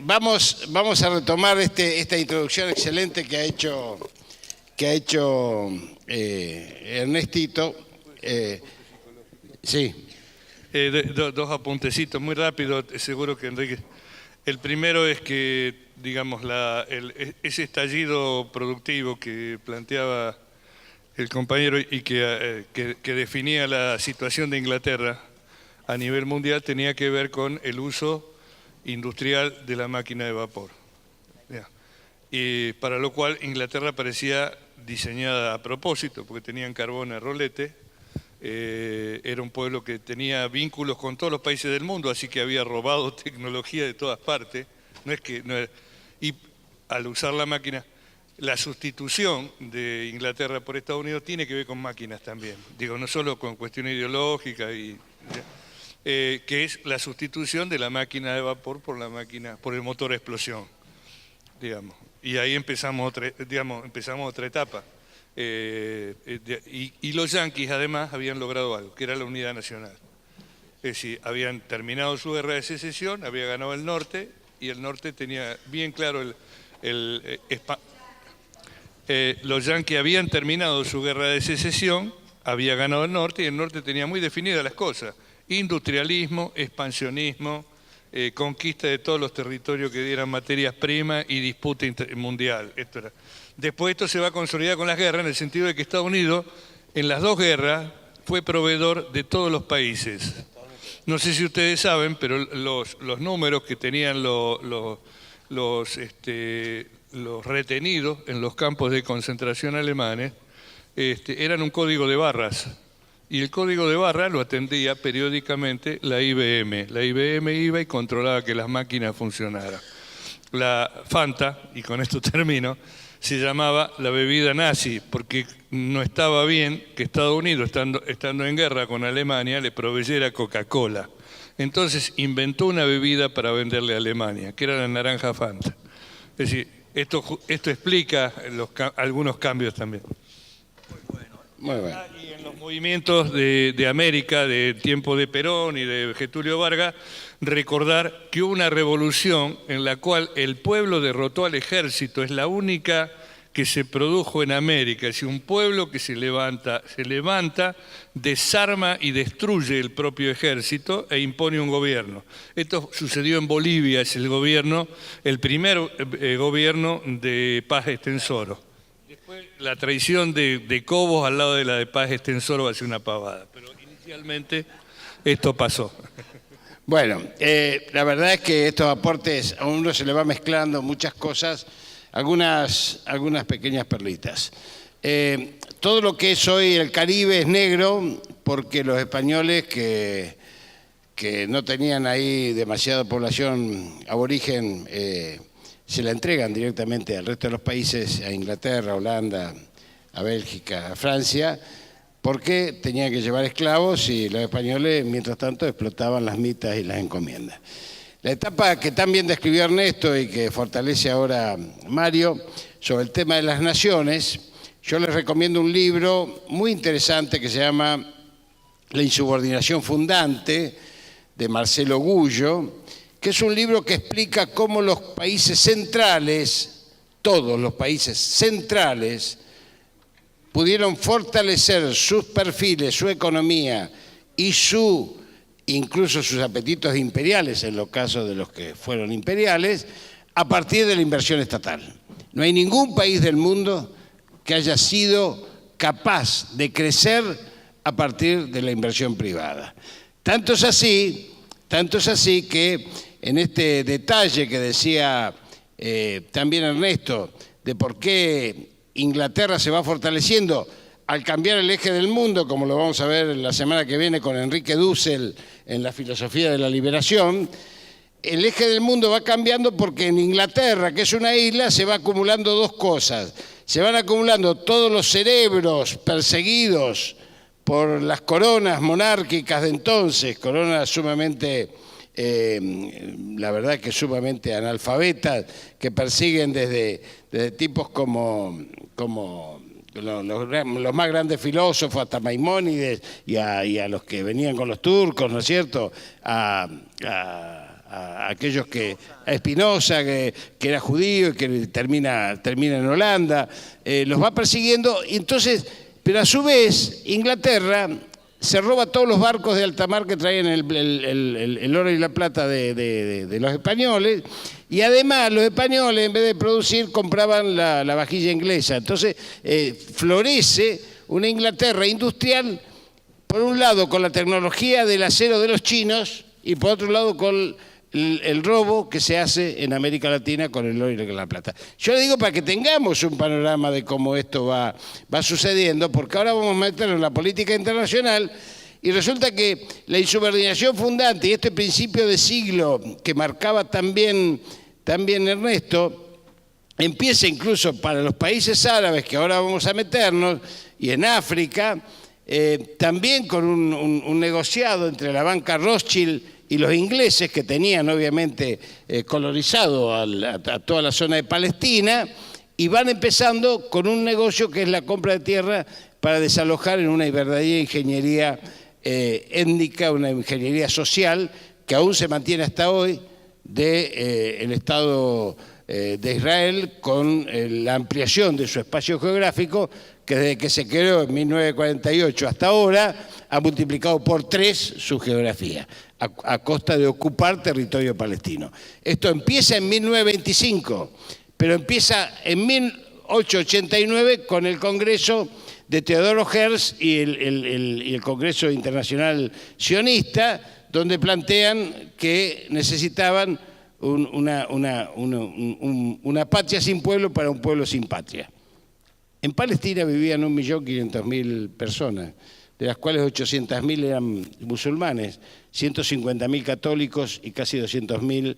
Vamos a retomar esta introducción excelente que ha hecho Ernestito. Sí. Dos apuntecitos muy rápido, seguro que Enrique. El primero es que, digamos, ese estallido productivo que planteaba el compañero y que definía la situación de Inglaterra a nivel mundial tenía que ver con el uso industrial de la máquina de vapor. Y para lo cual Inglaterra parecía diseñada a propósito, porque tenían carbón a rolete. Era un pueblo que tenía vínculos con todos los países del mundo, así que había robado tecnología de todas partes. Y al usar la máquina, la sustitución de Inglaterra por Estados Unidos tiene que ver con máquinas también. Digo, no solo con cuestiones ideológicas, que es la sustitución de la máquina de vapor por el motor a explosión, digamos. Y ahí empezamos otra etapa. Y los yanquis además habían logrado algo, que era la unidad nacional. Es decir, habían terminado su guerra de secesión, había ganado el norte, y el norte tenía bien claro los yanquis habían terminado su guerra de secesión, había ganado el norte, y el norte tenía muy definidas las cosas: industrialismo, expansionismo, conquista de todos los territorios que dieran materias primas y disputa mundial. Después esto se va a consolidar con las guerras, en el sentido de que Estados Unidos, en las dos guerras, fue proveedor de todos los países. No sé si ustedes saben, pero los números que tenían los retenidos en los campos de concentración alemanes eran un código de barras. Y el código de barras lo atendía periódicamente la IBM. La IBM iba y controlaba que las máquinas funcionaran. La Fanta, y con esto termino, se llamaba la bebida nazi, porque no estaba bien que Estados Unidos, estando en guerra con Alemania, le proveyera Coca-Cola. Entonces inventó una bebida para venderle a Alemania, que era la naranja Fanta. Es decir, esto explica algunos cambios también. Muy bueno. Y en los movimientos de América, del tiempo de Perón y de Getúlio Vargas, recordar que hubo una revolución en la cual el pueblo derrotó al ejército. Es la única que se produjo en América. Es decir, un pueblo que se levanta, desarma y destruye el propio ejército e impone un gobierno. Esto sucedió en Bolivia, es el primer gobierno de Paz Estenssoro. Después la traición de Cobos al lado de la de Paz Estenssoro va a ser una pavada, pero inicialmente esto pasó. Bueno, la verdad es que estos aportes a uno se le va mezclando muchas cosas, algunas pequeñas perlitas. Todo lo que es hoy el Caribe es negro porque los españoles que no tenían ahí demasiada población aborigen se la entregan directamente al resto de los países, a Inglaterra, a Holanda, a Bélgica, a Francia, porque tenían que llevar esclavos y los españoles, mientras tanto, explotaban las mitas y las encomiendas. La etapa que tan bien describió Ernesto y que fortalece ahora Mario sobre el tema de las naciones, yo les recomiendo un libro muy interesante que se llama La insubordinación fundante, de Marcelo Gullo, que es un libro que explica cómo los países centrales, todos los países centrales, pudieron fortalecer sus perfiles, su economía y incluso sus apetitos imperiales, en los casos de los que fueron imperiales, a partir de la inversión estatal. No hay ningún país del mundo que haya sido capaz de crecer a partir de la inversión privada. Tanto es así que en este detalle que decía también Ernesto, de por qué Inglaterra se va fortaleciendo al cambiar el eje del mundo, como lo vamos a ver la semana que viene con Enrique Dussel en la filosofía de la liberación, el eje del mundo va cambiando porque en Inglaterra, que es una isla, se va acumulando dos cosas. Se van acumulando todos los cerebros perseguidos por las coronas monárquicas de entonces, coronas sumamente, la verdad que sumamente analfabetas, que persiguen desde tipos como los más grandes filósofos, hasta Maimónides, y a los que venían con los turcos, ¿no es cierto?, a a aquellos a Spinoza, que era judío y que termina en Holanda, los va persiguiendo, y entonces, pero a su vez Inglaterra se roba todos los barcos de alta mar que traían el oro y la plata de los españoles, y además los españoles, en vez de producir, compraban la vajilla inglesa. Entonces florece una Inglaterra industrial, por un lado con la tecnología del acero de los chinos, y por otro lado con el robo que se hace en América Latina con el oro y la plata. Yo le digo para que tengamos un panorama de cómo esto va sucediendo, porque ahora vamos a meternos en la política internacional y resulta que la insubordinación fundante y este principio de siglo que marcaba también Ernesto, empieza incluso para los países árabes, que ahora vamos a meternos, y en África, también con un negociado entre la banca Rothschild y los ingleses, que tenían obviamente colonizado a toda la zona de Palestina, y van empezando con un negocio que es la compra de tierra para desalojar en una verdadera ingeniería étnica, una ingeniería social, que aún se mantiene hasta hoy del Estado de Israel, con la ampliación de su espacio geográfico, que desde que se creó en 1948 hasta ahora ha multiplicado por 3 su geografía, a costa de ocupar territorio palestino. Esto empieza en 1925, pero empieza en 1889 con el Congreso de Teodoro Herzl y el Congreso Internacional Sionista, donde plantean que necesitaban una patria sin pueblo para un pueblo sin patria. En Palestina vivían 1.500.000 personas, de las cuales 800.000 eran musulmanes, 150.000 católicos y casi 200.000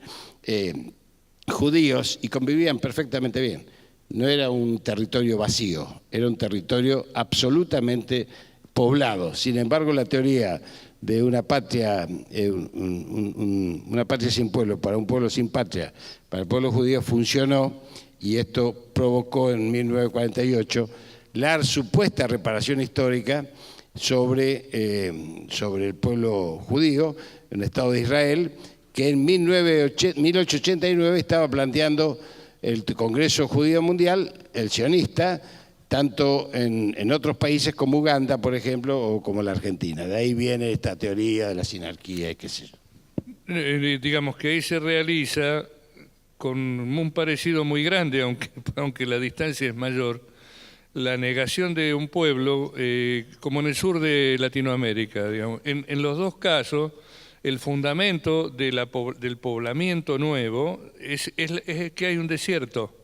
judíos, y convivían perfectamente bien. No era un territorio vacío, era un territorio absolutamente poblado. Sin embargo, la teoría de una patria sin pueblo para un pueblo sin patria, para el pueblo judío, funcionó, y esto provocó en 1948 la supuesta reparación histórica sobre el pueblo judío en el Estado de Israel, que en 1889 estaba planteando el Congreso Judío Mundial, el sionista, tanto en otros países como Uganda, por ejemplo, o como la Argentina. De ahí viene esta teoría de la sinarquía y qué sé yo. Digamos que ahí se realiza con un parecido muy grande, aunque la distancia es mayor, la negación de un pueblo, como en el sur de Latinoamérica, digamos. En los dos casos, el fundamento del poblamiento nuevo es que hay un desierto,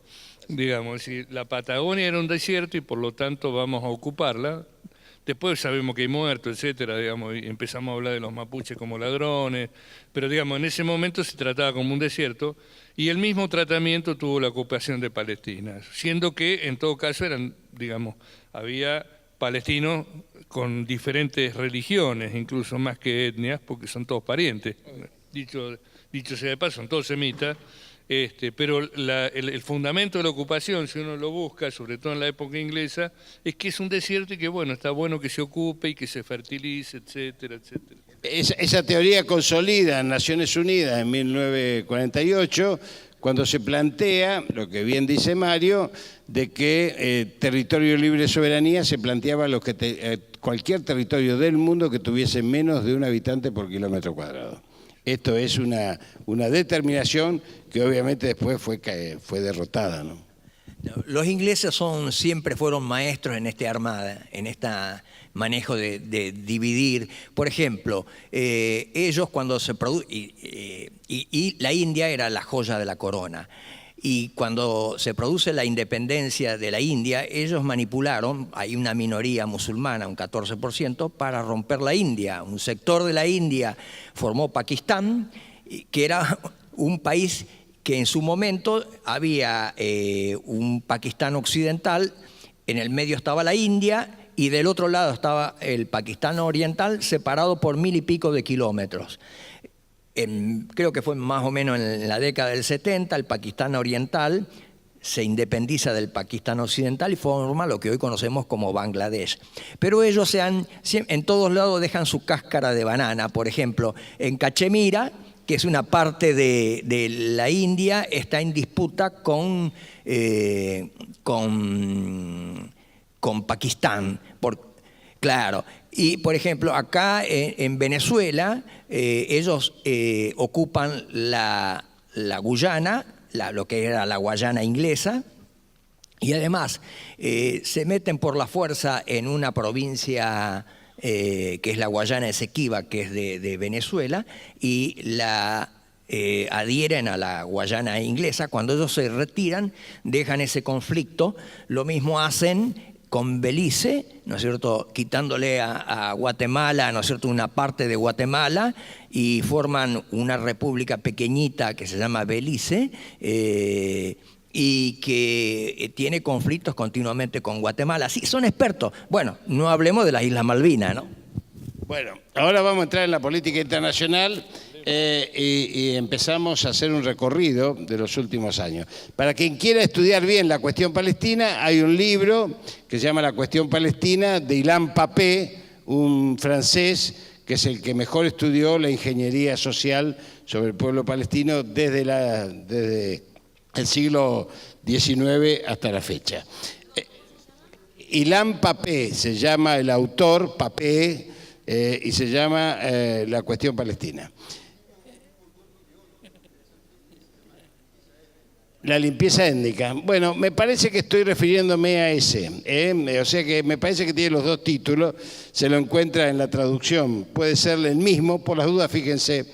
digamos. Si la Patagonia era un desierto y por lo tanto vamos a ocuparla. Después sabemos que hay muertos, etcétera, digamos, y empezamos a hablar de los mapuches como ladrones, pero digamos, en ese momento se trataba como un desierto, y el mismo tratamiento tuvo la ocupación de Palestina, siendo que en todo caso había palestinos con diferentes religiones, incluso más que etnias, porque son todos parientes. Dicho sea de paso, son todos semitas. Pero el fundamento de la ocupación, si uno lo busca, sobre todo en la época inglesa, es que es un desierto y que está bueno que se ocupe y que se fertilice, etcétera, etcétera. Esa teoría consolida en Naciones Unidas en 1948, cuando se plantea, lo que bien dice Mario, de que territorio libre de soberanía se planteaba cualquier territorio del mundo que tuviese menos de 1 habitante por kilómetro cuadrado. Esto es una determinación que obviamente después fue derrotada, ¿no? Los ingleses siempre fueron maestros en esta armada, en este manejo de dividir. Por ejemplo, ellos cuando se produce, y la India era la joya de la corona, y cuando se produce la independencia de la India, ellos manipularon, hay una minoría musulmana, un 14%, para romper la India. Un sector de la India formó Pakistán, que era un país que en su momento había un Pakistán occidental, en el medio estaba la India y del otro lado estaba el Pakistán oriental, separado por 1000 y pico de kilómetros. Creo que fue más o menos en la década del 70, el Pakistán oriental se independiza del Pakistán occidental y forma lo que hoy conocemos como Bangladesh. Pero ellos en todos lados dejan su cáscara de banana. Por ejemplo, en Cachemira, que es una parte de la India, está en disputa con Pakistán. Claro. Y, por ejemplo, acá en Venezuela, ellos ocupan la Guyana, lo que era la Guayana inglesa, y además se meten por la fuerza en una provincia que es la Guayana Esequiba, que es de Venezuela, y la adhieren a la Guayana inglesa. Cuando ellos se retiran, dejan ese conflicto. Lo mismo hacen con Belice, ¿no es cierto?, quitándole a Guatemala, ¿no es cierto?, una parte de Guatemala, y forman una república pequeñita que se llama Belice, y que tiene conflictos continuamente con Guatemala. Sí, son expertos. Bueno, no hablemos de las Islas Malvinas, ¿no? Bueno, ahora vamos a entrar en la política internacional y empezamos a hacer un recorrido de los últimos años. Para quien quiera estudiar bien la cuestión palestina, hay un libro que se llama La cuestión palestina, de Ilan Pappé, un francés que es el que mejor estudió la ingeniería social sobre el pueblo palestino desde el siglo XIX hasta la fecha. Ilan Pappé se llama el autor, Pappé, y se llama La cuestión palestina. La limpieza étnica. Bueno, me parece que estoy refiriéndome a ese. O sea que me parece que tiene los dos títulos. Se lo encuentra en la traducción. Puede ser el mismo. Por las dudas, fíjense,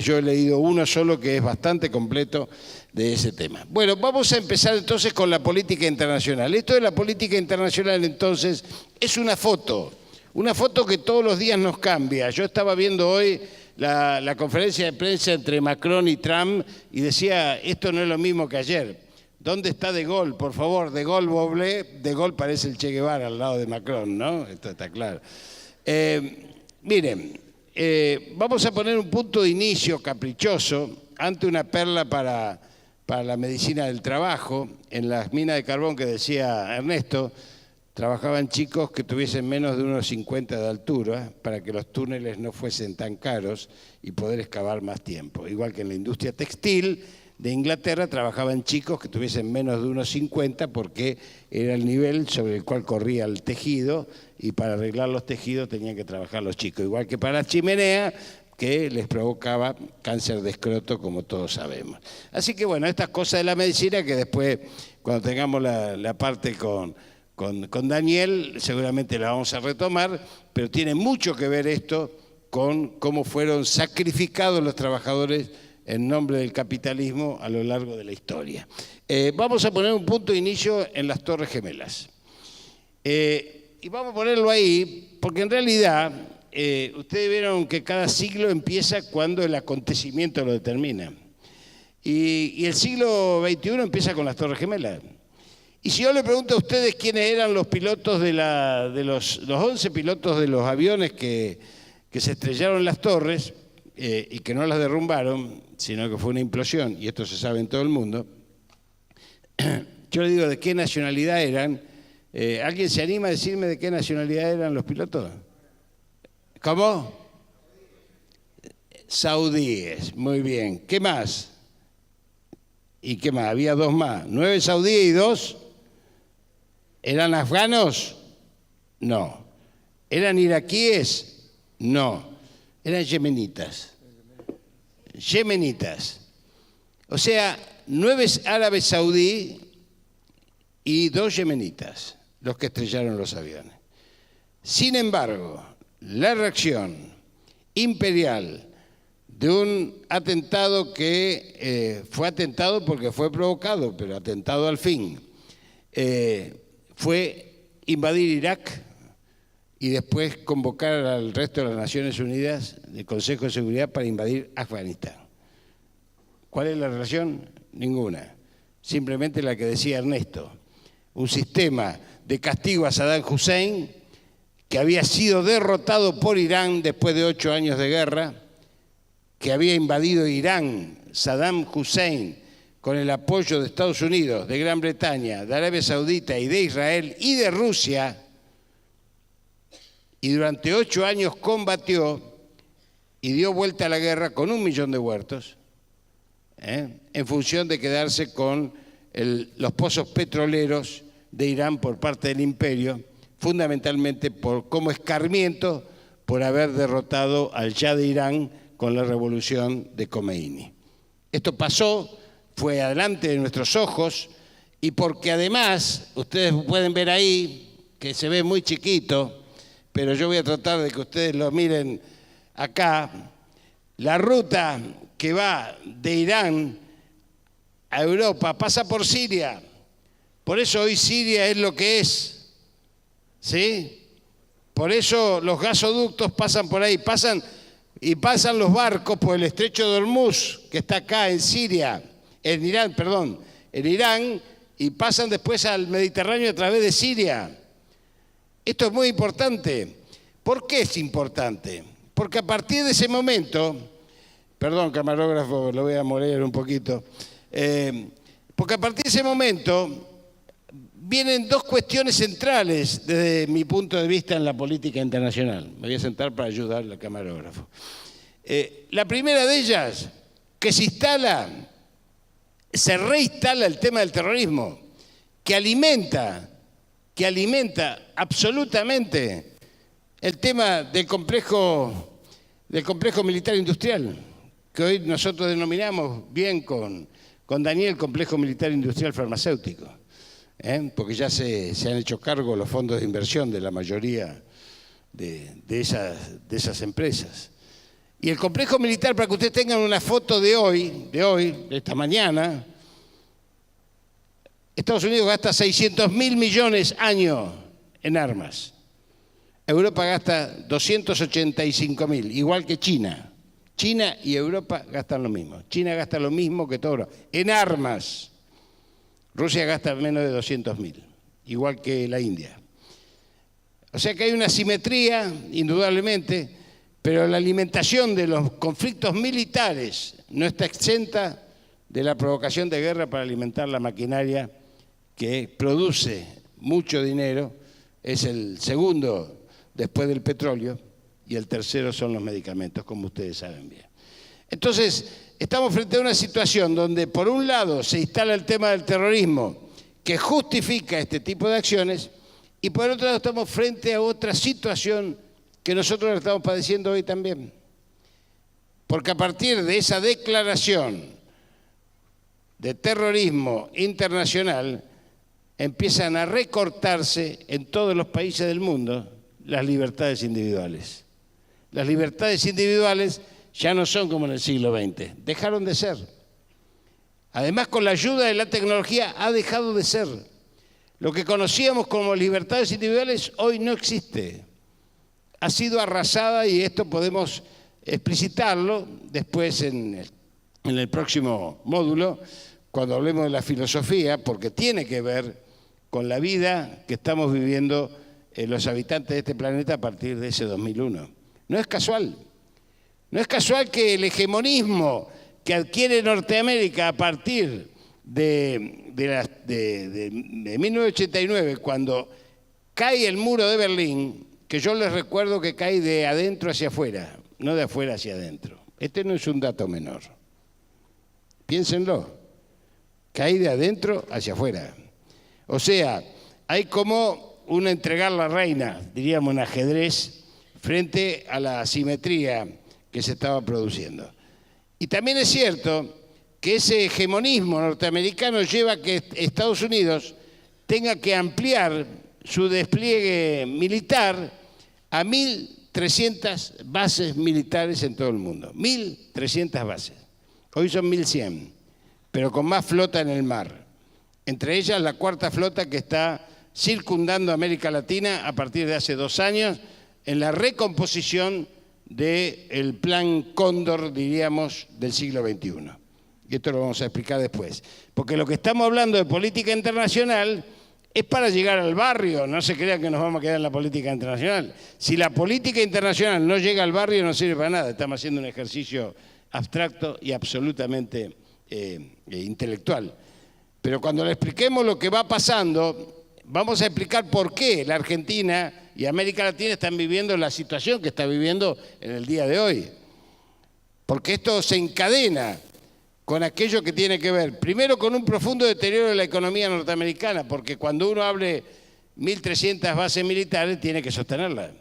yo he leído uno solo que es bastante completo de ese tema. Bueno, vamos a empezar entonces con la política internacional. Esto de la política internacional, entonces, es una foto que todos los días nos cambia. Yo estaba viendo hoy la conferencia de prensa entre Macron y Trump y decía, esto no es lo mismo que ayer. ¿Dónde está De Gaulle? Por favor, De Gaulle Boblé. De Gaulle parece el Che Guevara al lado de Macron, ¿no? Esto está claro. Miren, vamos a poner un punto de inicio caprichoso ante una perla para la medicina del trabajo. En las minas de carbón que decía Ernesto, trabajaban chicos que tuviesen menos de 1,50 de altura para que los túneles no fuesen tan caros y poder excavar más tiempo. Igual que en la industria textil de Inglaterra trabajaban chicos que tuviesen menos de 1,50 porque era el nivel sobre el cual corría el tejido y para arreglar los tejidos tenían que trabajar los chicos. Igual que para la chimenea, que les provocaba cáncer de escroto, como todos sabemos. Así que bueno, estas cosas de la medicina que después, cuando tengamos la parte con Daniel, seguramente la vamos a retomar, pero tiene mucho que ver esto con cómo fueron sacrificados los trabajadores en nombre del capitalismo a lo largo de la historia. Vamos a poner un punto de inicio en las Torres Gemelas. Y vamos a ponerlo ahí porque en realidad ustedes vieron que cada siglo empieza cuando el acontecimiento lo determina. Y el siglo XXI empieza con las Torres Gemelas. Y si yo le pregunto a ustedes quiénes eran los pilotos los 11 pilotos de los aviones que se estrellaron en las torres y que no las derrumbaron, sino que fue una implosión, y esto se sabe en todo el mundo, yo le digo de qué nacionalidad eran. ¿Alguien se anima a decirme de qué nacionalidad eran los pilotos? ¿Cómo? Saudíes, muy bien. ¿Qué más? ¿Y qué más? Había dos más. 9 saudíes y 2... ¿Eran afganos? No. ¿Eran iraquíes? No. Eran yemenitas. Yemenitas. O sea, 9 árabes saudí y 2 yemenitas, los que estrellaron los aviones. Sin embargo, la reacción imperial de un atentado que fue atentado porque fue provocado, pero atentado al fin, fue invadir Irak y después convocar al resto de las Naciones Unidas del Consejo de Seguridad para invadir Afganistán. ¿Cuál es la relación? Ninguna. Simplemente la que decía Ernesto. Un sistema de castigo a Saddam Hussein que había sido derrotado por Irán después de 8 años de guerra, que había invadido Irán, Saddam Hussein, con el apoyo de Estados Unidos, de Gran Bretaña, de Arabia Saudita y de Israel y de Rusia, y durante 8 años combatió y dio vuelta a la guerra con 1 millón de muertos, en función de quedarse con los pozos petroleros de Irán por parte del imperio, fundamentalmente como escarmiento por haber derrotado al Shah de Irán con la revolución de Khomeini. Esto pasó, fue adelante de nuestros ojos, y porque además, ustedes pueden ver ahí, que se ve muy chiquito, pero yo voy a tratar de que ustedes lo miren acá, la ruta que va de Irán a Europa pasa por Siria. Por eso hoy Siria es lo que es, ¿sí? Por eso los gasoductos pasan por ahí, pasan los barcos por el estrecho de Hormuz, que está acá en Siria, en Irán, perdón, en Irán, y pasan después al Mediterráneo a través de Siria. Esto es muy importante. ¿Por qué es importante? Porque a partir de ese momento, perdón, camarógrafo, lo voy a moler un poquito, porque a partir de ese momento vienen 2 cuestiones centrales desde mi punto de vista en la política internacional. Me voy a sentar para ayudar al camarógrafo. La primera de ellas, que se reinstala el tema del terrorismo, que alimenta absolutamente el tema del complejo militar industrial, que hoy nosotros denominamos bien con Daniel complejo militar industrial farmacéutico, porque ya se han hecho cargo los fondos de inversión de la mayoría de esas empresas. Y el complejo militar, para que ustedes tengan una foto de esta mañana, Estados Unidos gasta 600.000 millones año en armas. Europa gasta 285.000, igual que China. China y Europa gastan lo mismo. China gasta lo mismo que todo en armas. Rusia gasta menos de 200.000, igual que la India. O sea que hay una asimetría, indudablemente, pero la alimentación de los conflictos militares no está exenta de la provocación de guerra para alimentar la maquinaria que produce mucho dinero. Es el segundo después del petróleo y el tercero son los medicamentos, como ustedes saben bien. Entonces, estamos frente a una situación donde por un lado se instala el tema del terrorismo que justifica este tipo de acciones y por otro lado estamos frente a otra situación que nosotros estamos padeciendo hoy también. Porque a partir de esa declaración de terrorismo internacional empiezan a recortarse en todos los países del mundo las libertades individuales. Las libertades individuales ya no son como en el siglo XX, dejaron de ser. Además, con la ayuda de la tecnología ha dejado de ser. Lo que conocíamos como libertades individuales hoy no existe. Ha sido arrasada y esto podemos explicitarlo después en el próximo módulo, cuando hablemos de la filosofía, porque tiene que ver con la vida que estamos viviendo los habitantes de este planeta a partir de ese 2001. No es casual. No es casual que el hegemonismo que adquiere Norteamérica a partir de 1989, cuando cae el muro de Berlín, que yo les recuerdo que cae de adentro hacia afuera, no de afuera hacia adentro. Este no es un dato menor. Piénsenlo. Cae de adentro hacia afuera. O sea, hay como entregar la reina, diríamos en ajedrez, frente a la asimetría que se estaba produciendo. Y también es cierto que ese hegemonismo norteamericano lleva a que Estados Unidos tenga que ampliar su despliegue militar a 1.300 bases militares en todo el mundo. 1.300 bases. Hoy son 1.100, pero con más flota en el mar. Entre ellas la cuarta flota que está circundando América Latina a partir de hace 2 años en la recomposición del plan Cóndor, diríamos, del siglo XXI. Y esto lo vamos a explicar después. Porque lo que estamos hablando de política internacional es para llegar al barrio. No se crean que nos vamos a quedar en la política internacional. Si la política internacional no llega al barrio, no sirve para nada. Estamos haciendo un ejercicio abstracto y absolutamente intelectual. Pero cuando le expliquemos lo que va pasando, vamos a explicar por qué la Argentina y América Latina están viviendo la situación que está viviendo en el día de hoy. porque esto se encadena con aquello que tiene que ver, primero, con un profundo deterioro de la economía norteamericana, porque cuando uno hable 1.300 bases militares, tiene que sostenerlas.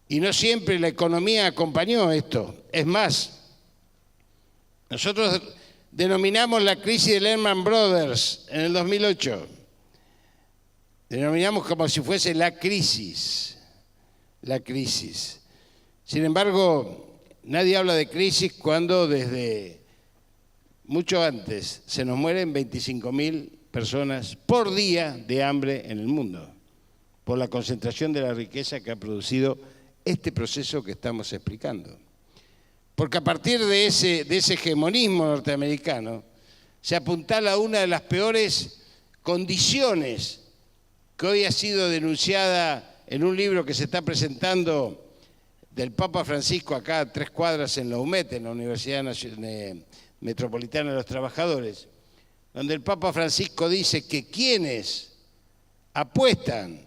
Y no siempre la economía acompañó esto. Es más, nosotros denominamos la crisis de Lehman Brothers en el 2008. Denominamos como si fuese la crisis. La crisis. Sin embargo, nadie habla de crisis cuando desde mucho antes se nos mueren 25.000 personas por día de hambre en el mundo, por la concentración de la riqueza que ha producido este proceso que estamos explicando. Porque a partir de ese hegemonismo norteamericano se apuntala a una de las peores condiciones que hoy ha sido denunciada en un libro que se está presentando del Papa Francisco acá a 3 cuadras en la UMET, en la Universidad Metropolitana de los Trabajadores, donde el Papa Francisco dice que quienes apuestan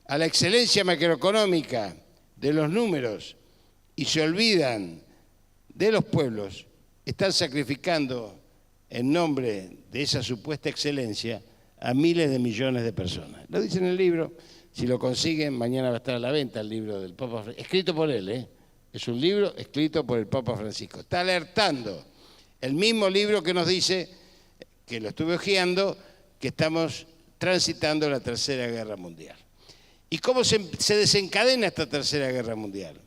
a la excelencia macroeconómica de los números y se olvidan de los pueblos, están sacrificando en nombre de esa supuesta excelencia a miles de millones de personas. Lo dice en el libro, si lo consiguen, mañana va a estar a la venta el libro del Papa Francisco, escrito por él, es un libro escrito por el Papa Francisco. Está alertando, el mismo libro que nos dice, que lo estuve hojeando, que estamos transitando la Tercera Guerra Mundial. ¿Y cómo se desencadena esta Tercera Guerra Mundial?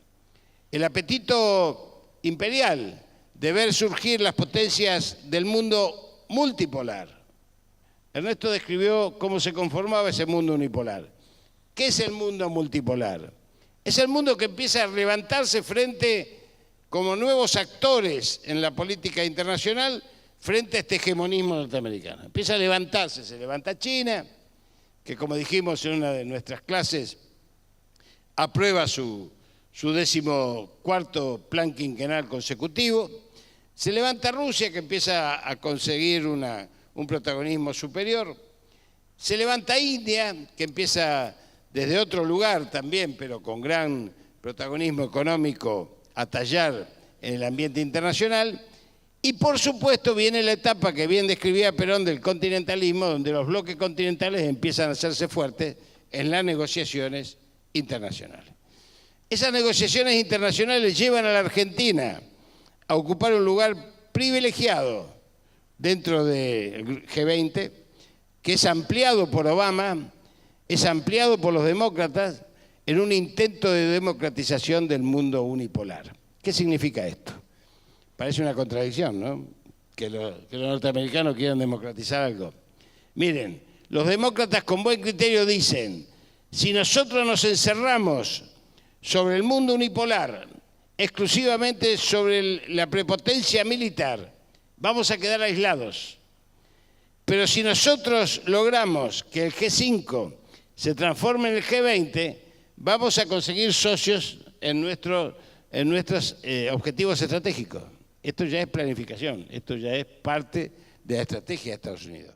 El apetito imperial de ver surgir las potencias del mundo multipolar. Ernesto describió cómo se conformaba ese mundo unipolar. ¿Qué es el mundo multipolar? Es el mundo que empieza a levantarse frente, como nuevos actores en la política internacional, frente a este hegemonismo norteamericano. Empieza a levantarse, se levanta China, que como dijimos en una de nuestras clases, aprueba su 14º plan quinquenal consecutivo. Se levanta Rusia, que empieza a conseguir un protagonismo superior. Se levanta India, que empieza desde otro lugar también, pero con gran protagonismo económico, a tallar en el ambiente internacional. Y por supuesto viene la etapa que bien describía Perón del continentalismo, donde los bloques continentales empiezan a hacerse fuertes en las negociaciones internacionales. Esas negociaciones internacionales llevan a la Argentina a ocupar un lugar privilegiado dentro del G20, que es ampliado por Obama, es ampliado por los demócratas en un intento de democratización del mundo unipolar. ¿Qué significa esto? Parece una contradicción, ¿no? Que los norteamericanos quieran democratizar algo. Miren, los demócratas con buen criterio dicen, si nosotros nos encerramos sobre el mundo unipolar, exclusivamente sobre la prepotencia militar, vamos a quedar aislados. Pero si nosotros logramos que el G5 se transforme en el G20, vamos a conseguir socios en nuestros objetivos estratégicos. Esto ya es planificación, esto ya es parte de la estrategia de Estados Unidos.